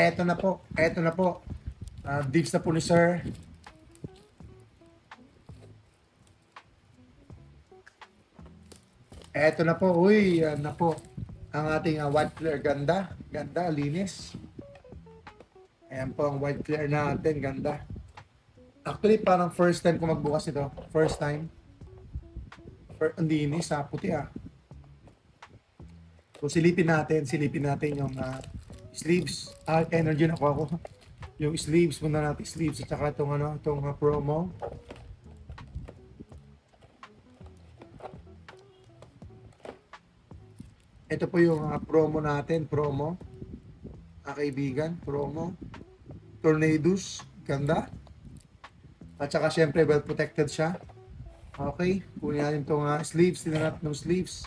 Eto na po. Eto na po. Dips na po ni Sir. Eto na po. Uy, yan na po. Ang ating white flare. Ganda. Ganda, linis. Ayan po ang white flare natin. Ganda. Actually, parang first time ko magbukas ito. First time. Ang linis, puti So, silipin natin yung sleeves. Energy na ako. Yung sleeves, muna natin sleeves. At saka itong, promo. Ito po yung promo natin. Promo. Kaibigan. Promo. Tornadoes. Ganda. At saka syempre, well protected siya. Okay. Kunin natin itong sleeves. Tingnan natin yung sleeves.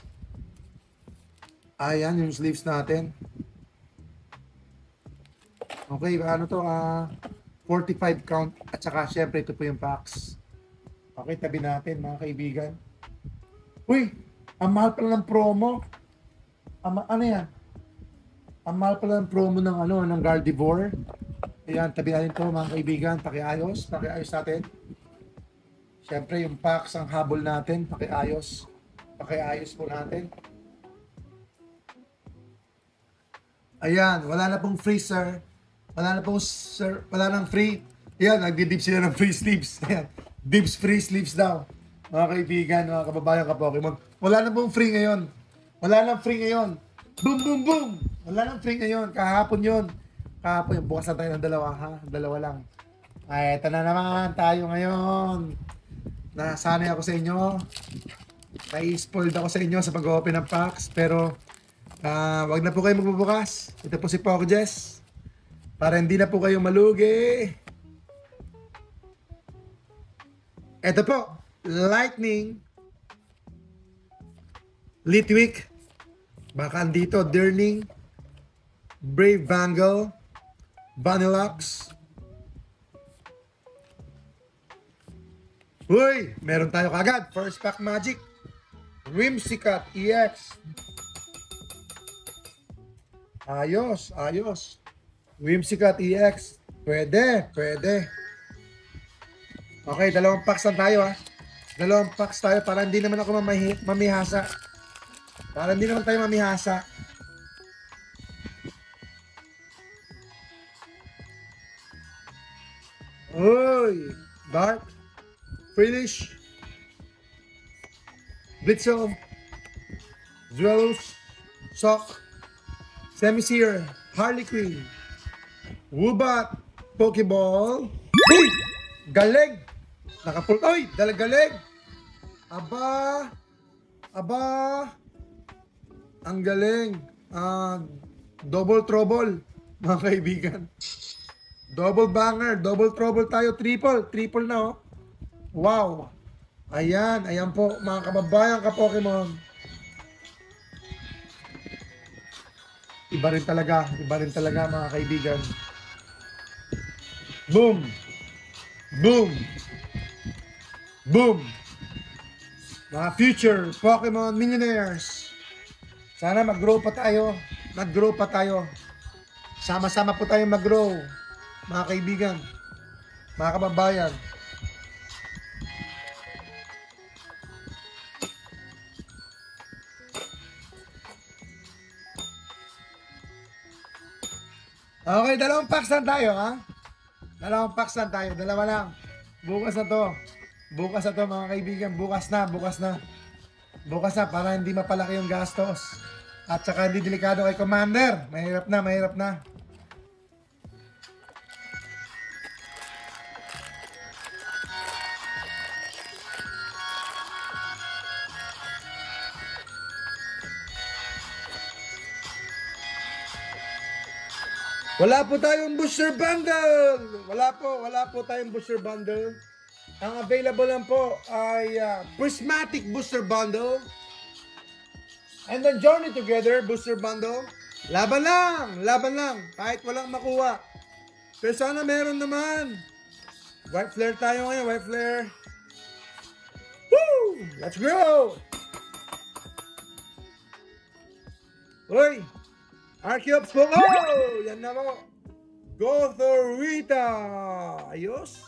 Ayan, yung sleeves natin. Okay, ano to? 45 count. At saka, syempre, ito po yung packs. Okay, tabi natin, mga kaibigan. Uy! Ang mahal pala ng promo. Ano yan? Ang mahal pala ng promo ng Gardevoir. Ayan, tabi natin to, mga kaibigan. Pakiayos natin. Syempre, yung packs, ang habol natin. Pakiayos po natin. Ayan, wala na pong free, sir. Wala nang free. Ayan, nagdi-dip sila ng free sleeves. Ayan, dips free sleeves daw. Mga kaibigan, mga kababayan ka Pokemon. Wala na pong free ngayon. Boom, boom, boom. Wala nang free ngayon. Kahapon yun. Bukas na tayo ng dalawa, ha? Dalawa lang. Ay, eto na naman tayo ngayon. Nasanay ako sa inyo. Nai-spoiled ako sa inyo sa pag-open ng packs. Pero, wag na po kayo magbubukas. Ito po si Poco Jess. Para hindi na po kayo malugi. Ito po, Lightning, Litwick, baka andito, Dirling, Brave Bangle, Vanilluxe. Uy, meron tayo kagad. First pack magic, Whimsicott EX. Ayos. Whimsicott EX. Pwede. Okay, dalawang packs lang tayo, ha. Dalawang packs tayo para hindi naman ako mamihasa. Para hindi naman tayo mamihasa. Uy! Dark. Finish. Blitzo. Dwellos. Sock. Semi-Seer. Harley Quinn. Woobat. Pokeball. Uy! Galeg! Uy! Dalagaleg! Aba! Ang galing. Double trouble, mga kaibigan. Double banger. Double trouble tayo. Triple na, oh. Wow! Ayan po, mga kababayan ka Pokemon. Iba rin talaga, mga kaibigan. Boom! Mga future Pokemon millionaires. Sana mag-grow pa tayo. Sama-sama po tayo mag-grow, mga kaibigan, mga kababayan. Okay, dalawang packs lang tayo, ha? Dalawa lang. Bukas na to, mga kaibigan. Bukas na, para hindi mapalaki yung gastos. At saka hindi delikado kay Commander. Mahirap na. Wala po tayong booster bundle. Wala po tayong booster bundle. Ang available lang po ay Prismatic booster bundle. And then Journey Together booster bundle. Laban lang. Kahit walang makuha. Pero sana meron naman. White flare tayo ngayon, white flare. Woo! Let's go! Uy! Archeops po! Oh! Yan na mo! Gothorita! Ayos!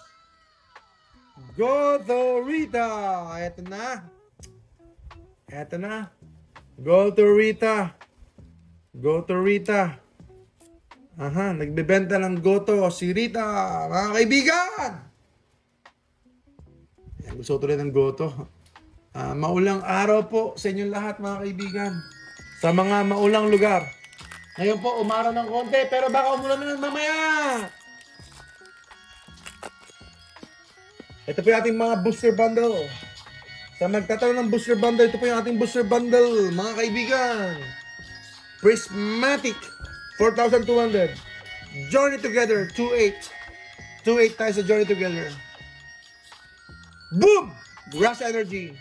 Gothorita! Eto na. Eto na. Gothorita. Gothorita. Aha, nagbebenta ng Goto si Rita, mga kaibigan! Ayan, gusto ko tuloy ng Goto. Maulang araw po sa inyong lahat, mga kaibigan. Sa mga maulang lugar. Ngayon po, umaraw ng konti, pero baka umulan na mamaya! Ito po yung ating mga booster bundle. Sa magtatanong ng booster bundle, ito po yung ating booster bundle, mga kaibigan. Prismatic, 4,200. Journey Together, 2,800. 2,800 tayo sa Journey Together. Boom! Grass Energy.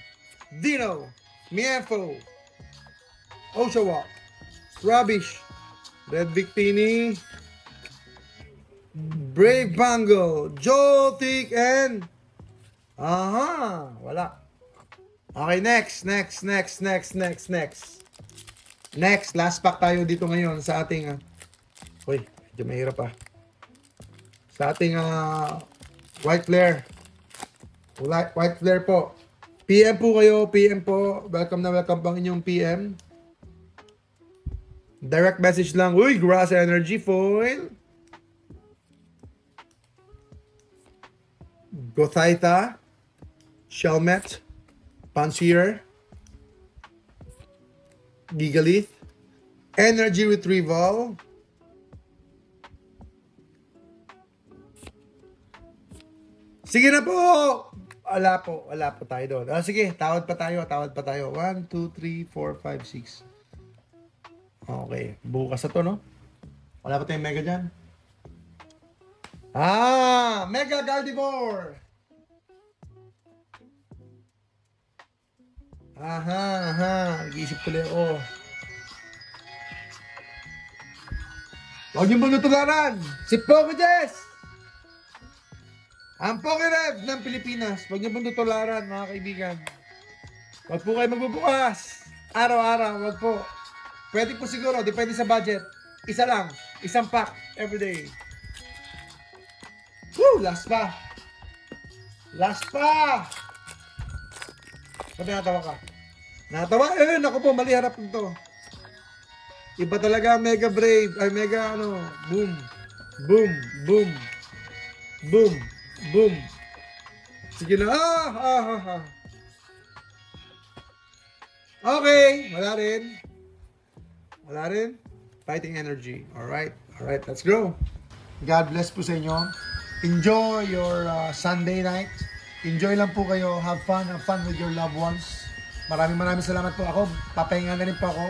Dino. Miefo. Oshawa. Rubbish. Red Victini. Brave Bangle. Joltik and... Aha! Wala. Okay, next. Next, last pack tayo dito ngayon sa ating... Uy, medyo mahirap pa. Sa ating white flare. White flare po. PM po kayo, PM po. Welcome na welcome pang inyong PM. Direct message lang. Uy, Grass Energy foil. Gothaita. Shelmet. Pansier. Gigalith. Energy Retrieval. Sige na po! Wala po tayo doon. Sige, tawad pa tayo. 1, 2, 3, 4, 5, 6. Okay, bukas na to, no? Wala pa tayong mega dyan. Mega Gardevoir! Nag-iisip tuloy ako. Huwag niyo mong natularan! Si Poco Jess! Ang Pokerev ng Pilipinas. Huwag niyo pong tutularan, mga kaibigan. Huwag po kayo magbubukas. Araw-araw, huwag po. Pwede po siguro, depende sa budget. Isa lang. Isang pack everyday. Woo! Last pa. Last pa! Sabi natawa ka. Natawa? Naku po, mali harap nito. Iba talaga Mega Brave. Ay, Mega boom. Boom. Boom. Boom. Boom. Sige na. Okay. Wala rin. Fighting energy. Alright, let's go. God bless po sa inyo. Enjoy your Sunday night. Enjoy lang po kayo. Have fun with your loved ones. Maraming salamat po ako. Papahinga na rin po ako.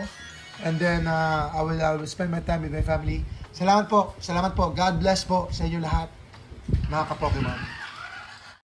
And then, I will spend my time with my family. Salamat po. God bless po sa inyo lahat. Mga ka-Pokemon.